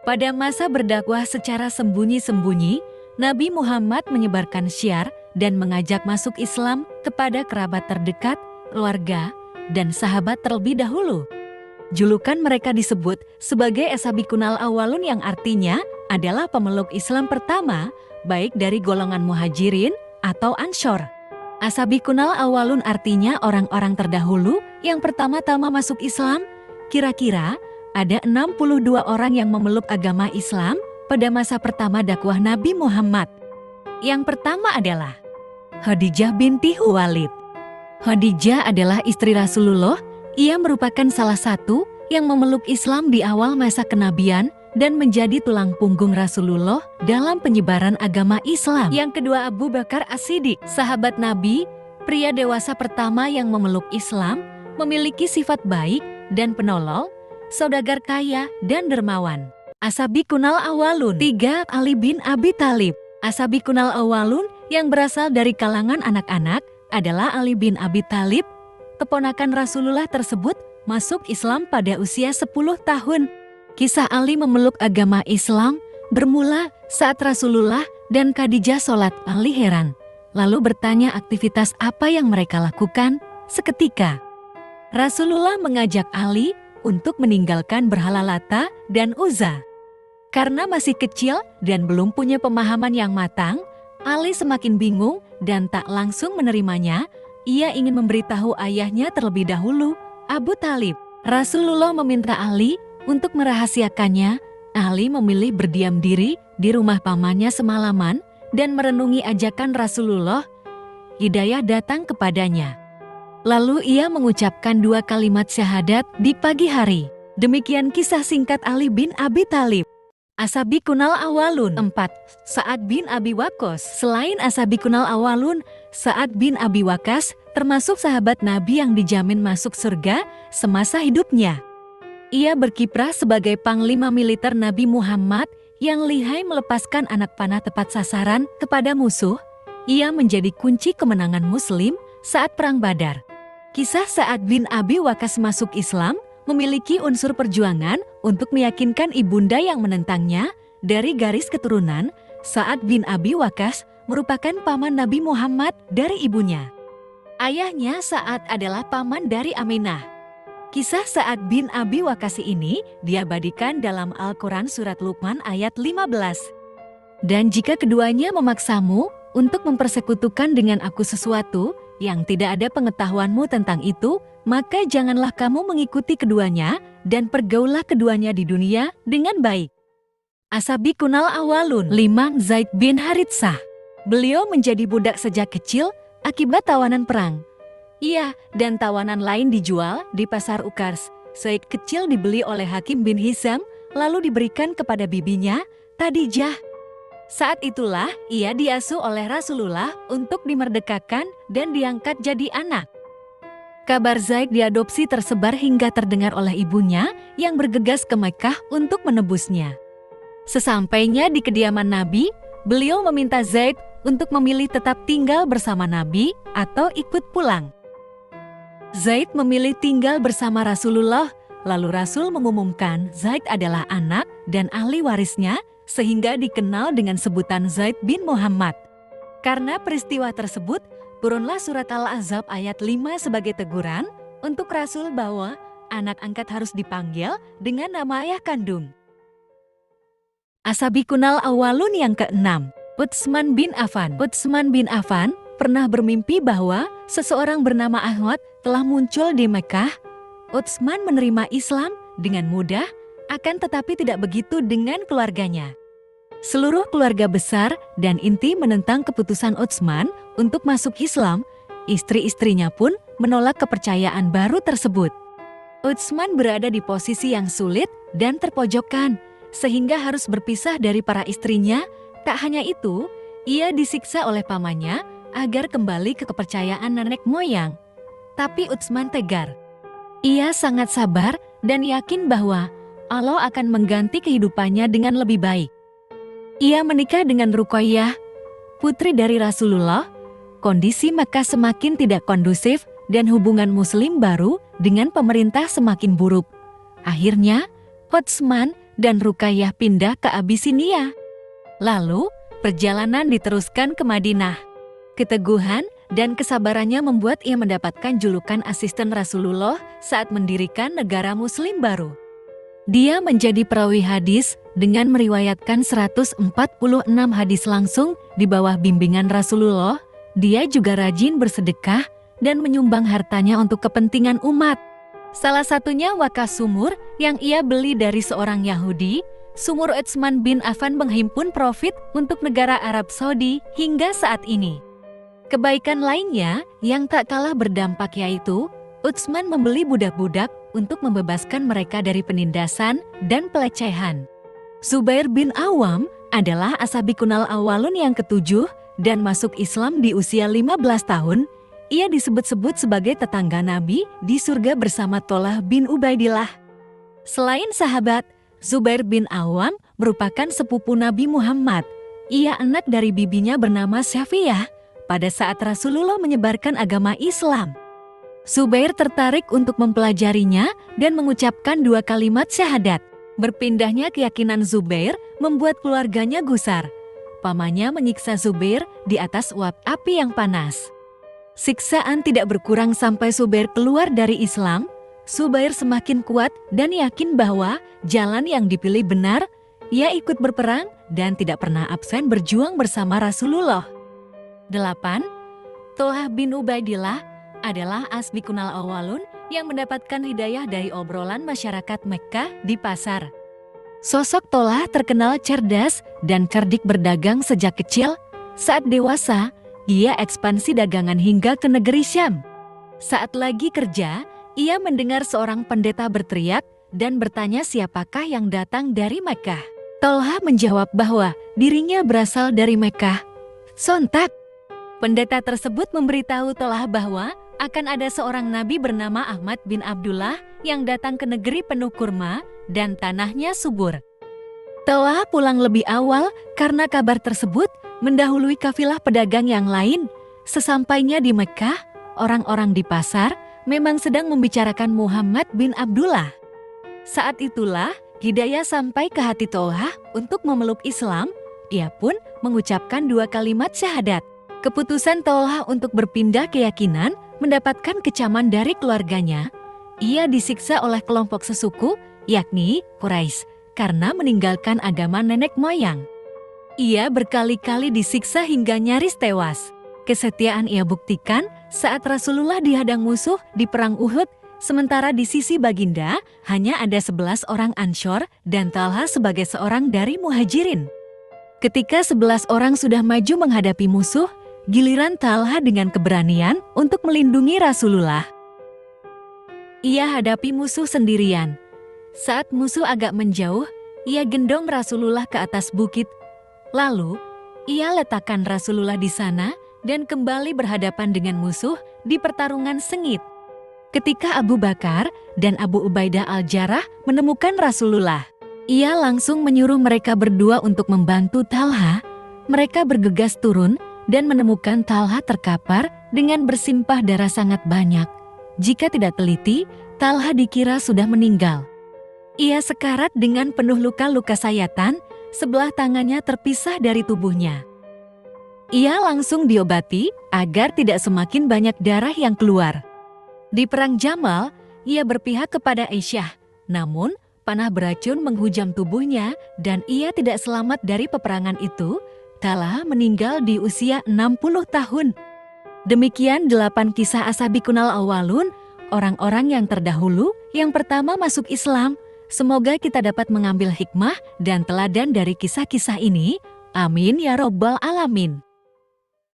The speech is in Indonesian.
Pada masa berdakwah secara sembunyi-sembunyi, Nabi Muhammad menyebarkan syiar dan mengajak masuk Islam kepada kerabat terdekat, keluarga, dan sahabat terlebih dahulu. Julukan mereka disebut sebagai As-Sabiqunal Awwalun yang artinya adalah pemeluk Islam pertama, baik dari golongan muhajirin atau ansor. As-Sabiqunal Awwalun artinya orang-orang terdahulu yang pertama-tama masuk Islam. Kira-kira ada 62 orang yang memeluk agama Islam pada masa pertama dakwah Nabi Muhammad. Yang pertama adalah Khadijah binti Khuwailid. Khadijah adalah istri Rasulullah. Ia merupakan salah satu yang memeluk Islam di awal masa kenabian dan menjadi tulang punggung Rasulullah dalam penyebaran agama Islam. Yang kedua, Abu Bakar As-Siddiq, sahabat Nabi, pria dewasa pertama yang memeluk Islam, memiliki sifat baik dan penolong, saudagar kaya dan dermawan. As-Sabiqunal Awwalun. 3. Ali bin Abi Thalib. As-Sabiqunal Awwalun yang berasal dari kalangan anak-anak adalah Ali bin Abi Thalib. Keponakan Rasulullah tersebut masuk Islam pada usia 10 tahun. Kisah Ali memeluk agama Islam bermula saat Rasulullah dan Khadijah sholat. Ali heran, lalu bertanya aktivitas apa yang mereka lakukan. Seketika Rasulullah mengajak Ali untuk meninggalkan berhala Lata dan Uzza. Karena masih kecil dan belum punya pemahaman yang matang, Ali semakin bingung dan tak langsung menerimanya. Ia ingin memberitahu ayahnya terlebih dahulu, Abu Thalib. Rasulullah meminta Ali untuk merahasiakannya. Ali memilih berdiam diri di rumah pamannya semalaman dan merenungi ajakan Rasulullah. Hidayah datang kepadanya. Lalu ia mengucapkan 2 kalimat syahadat di pagi hari. Demikian kisah singkat Ali bin Abi Thalib. As-Sabiqunal Awwalun. 4. Sa'ad bin Abi Waqqas. Selain As-Sabiqunal Awwalun, Sa'ad bin Abi Waqqas termasuk sahabat Nabi yang dijamin masuk surga semasa hidupnya. Ia berkiprah sebagai panglima militer Nabi Muhammad yang lihai melepaskan anak panah tepat sasaran kepada musuh. Ia menjadi kunci kemenangan Muslim saat Perang Badar. Kisah Sa'ad bin Abi Waqqas masuk Islam memiliki unsur perjuangan untuk meyakinkan ibunda yang menentangnya. Dari garis keturunan, Sa'ad bin Abi Waqqas merupakan paman Nabi Muhammad dari ibunya. Ayahnya Sa'ad adalah paman dari Aminah. Kisah Sa'ad bin Abi Waqqas ini diabadikan dalam Al-Quran surat Luqman ayat 15. Dan jika keduanya memaksamu untuk mempersekutukan dengan aku sesuatu yang tidak ada pengetahuanmu tentang itu, maka janganlah kamu mengikuti keduanya dan pergaulah keduanya di dunia dengan baik. As-Sabiqunal Awwalun. 5. Zaid bin Haritsah. Beliau menjadi budak sejak kecil akibat tawanan perang. Ia dan tawanan lain dijual di pasar Ukars. Zaid kecil dibeli oleh Hakim bin Hizam lalu diberikan kepada bibinya, Khadijah. Saat itulah ia diasuh oleh Rasulullah untuk dimerdekakan dan diangkat jadi anak. Kabar Zaid diadopsi tersebar hingga terdengar oleh ibunya yang bergegas ke Mekkah untuk menebusnya. Sesampainya di kediaman Nabi, beliau meminta Zaid untuk memilih tetap tinggal bersama Nabi atau ikut pulang. Zaid memilih tinggal bersama Rasulullah, lalu Rasul mengumumkan Zaid adalah anak dan ahli warisnya, sehingga dikenal dengan sebutan Zaid bin Muhammad. Karena peristiwa tersebut, turunlah surat Al-Ahzab ayat 5 sebagai teguran untuk Rasul bahwa anak angkat harus dipanggil dengan nama ayah kandung. As-Sabiqunal Awwalun yang ke-6. Utsman bin Affan. Utsman bin Affan pernah bermimpi bahwa seseorang bernama Ahmad telah muncul di Mekkah. Utsman menerima Islam dengan mudah, akan tetapi tidak begitu dengan keluarganya. Seluruh keluarga besar dan inti menentang keputusan Utsman untuk masuk Islam. Istri-istrinya pun menolak kepercayaan baru tersebut. Utsman berada di posisi yang sulit dan terpojokkan, sehingga harus berpisah dari para istrinya. Tak hanya itu, ia disiksa oleh pamannya agar kembali ke kepercayaan nenek moyang. Tapi Utsman tegar. Ia sangat sabar dan yakin bahwa Allah akan mengganti kehidupannya dengan lebih baik. Ia menikah dengan Ruqayyah, putri dari Rasulullah. Kondisi Mekkah semakin tidak kondusif dan hubungan Muslim baru dengan pemerintah semakin buruk. Akhirnya, Utsman dan Ruqayyah pindah ke Abisinia. Lalu, perjalanan diteruskan ke Madinah. Keteguhan dan kesabarannya membuat ia mendapatkan julukan asisten Rasulullah saat mendirikan negara Muslim baru. Dia menjadi perawi hadis dengan meriwayatkan 146 hadis langsung di bawah bimbingan Rasulullah. Dia juga rajin bersedekah dan menyumbang hartanya untuk kepentingan umat. Salah satunya wakaf sumur yang ia beli dari seorang Yahudi. Sumur Utsman bin Affan menghimpun profit untuk negara Arab Saudi hingga saat ini. Kebaikan lainnya yang tak kalah berdampak yaitu Utsman membeli budak-budak untuk membebaskan mereka dari penindasan dan pelecehan. Zubair bin Awam adalah As-Sabiqunal Awwalun yang ketujuh dan masuk Islam di usia 15 tahun. Ia disebut-sebut sebagai tetangga Nabi di surga bersama Thalhah bin Ubaidillah. Selain sahabat, Zubair bin Awam merupakan sepupu Nabi Muhammad. Ia anak dari bibinya bernama Safiyah pada saat Rasulullah menyebarkan agama Islam. Zubair tertarik untuk mempelajarinya dan mengucapkan 2 kalimat syahadat. Berpindahnya keyakinan Zubair membuat keluarganya gusar. Pamannya menyiksa Zubair di atas uap api yang panas. Siksaan tidak berkurang sampai Zubair keluar dari Islam. Zubair semakin kuat dan yakin bahwa jalan yang dipilih benar. Ia ikut berperang dan tidak pernah absen berjuang bersama Rasulullah. 8. Thalhah bin Ubaidillah adalah As-Sabiqunal Awwalun yang mendapatkan hidayah dari obrolan masyarakat Mekkah di pasar. Sosok Thalhah terkenal cerdas dan cerdik berdagang sejak kecil. Saat dewasa, ia ekspansi dagangan hingga ke negeri Syam. Saat lagi kerja, ia mendengar seorang pendeta berteriak dan bertanya siapakah yang datang dari Mekkah. Thalhah menjawab bahwa dirinya berasal dari Mekkah. Sontak, pendeta tersebut memberitahu Thalhah bahwa akan ada seorang nabi bernama Ahmad bin Abdullah yang datang ke negeri penuh kurma dan tanahnya subur. Thalhah pulang lebih awal karena kabar tersebut mendahului kafilah pedagang yang lain. Sesampainya di Mekkah, orang-orang di pasar memang sedang membicarakan Muhammad bin Abdullah. Saat itulah hidayah sampai ke hati Thalhah untuk memeluk Islam. Ia pun mengucapkan 2 kalimat syahadat. Keputusan Thalhah untuk berpindah keyakinan mendapatkan kecaman dari keluarganya. Ia disiksa oleh kelompok sesuku, yakni Quraisy, karena meninggalkan agama nenek moyang. Ia berkali-kali disiksa hingga nyaris tewas. Kesetiaan ia buktikan saat Rasulullah dihadang musuh di perang Uhud, sementara di sisi baginda hanya ada 11 orang Ansyar dan Thalhah sebagai seorang dari Muhajirin. Ketika 11 orang sudah maju menghadapi musuh, giliran Thalhah dengan keberanian untuk melindungi Rasulullah. Ia hadapi musuh sendirian. Saat musuh agak menjauh, ia gendong Rasulullah ke atas bukit. Lalu, ia letakkan Rasulullah di sana dan kembali berhadapan dengan musuh di pertarungan sengit. Ketika Abu Bakar dan Abu Ubaidah al-Jarrah menemukan Rasulullah, ia langsung menyuruh mereka berdua untuk membantu Thalhah. Mereka bergegas turun dan menemukan Thalhah terkapar dengan bersimpah darah sangat banyak. Jika tidak teliti, Thalhah dikira sudah meninggal. Ia sekarat dengan penuh luka-luka sayatan, sebelah tangannya terpisah dari tubuhnya. Ia langsung diobati agar tidak semakin banyak darah yang keluar. Di perang Jamal, ia berpihak kepada Aisyah, namun panah beracun menghujam tubuhnya dan ia tidak selamat dari peperangan itu. Thalhah meninggal di usia 60 tahun. Demikian 8 kisah As-Sabiqunal Awwalun, orang-orang yang terdahulu yang pertama masuk Islam. Semoga kita dapat mengambil hikmah dan teladan dari kisah-kisah ini. Amin ya Rabbal Alamin.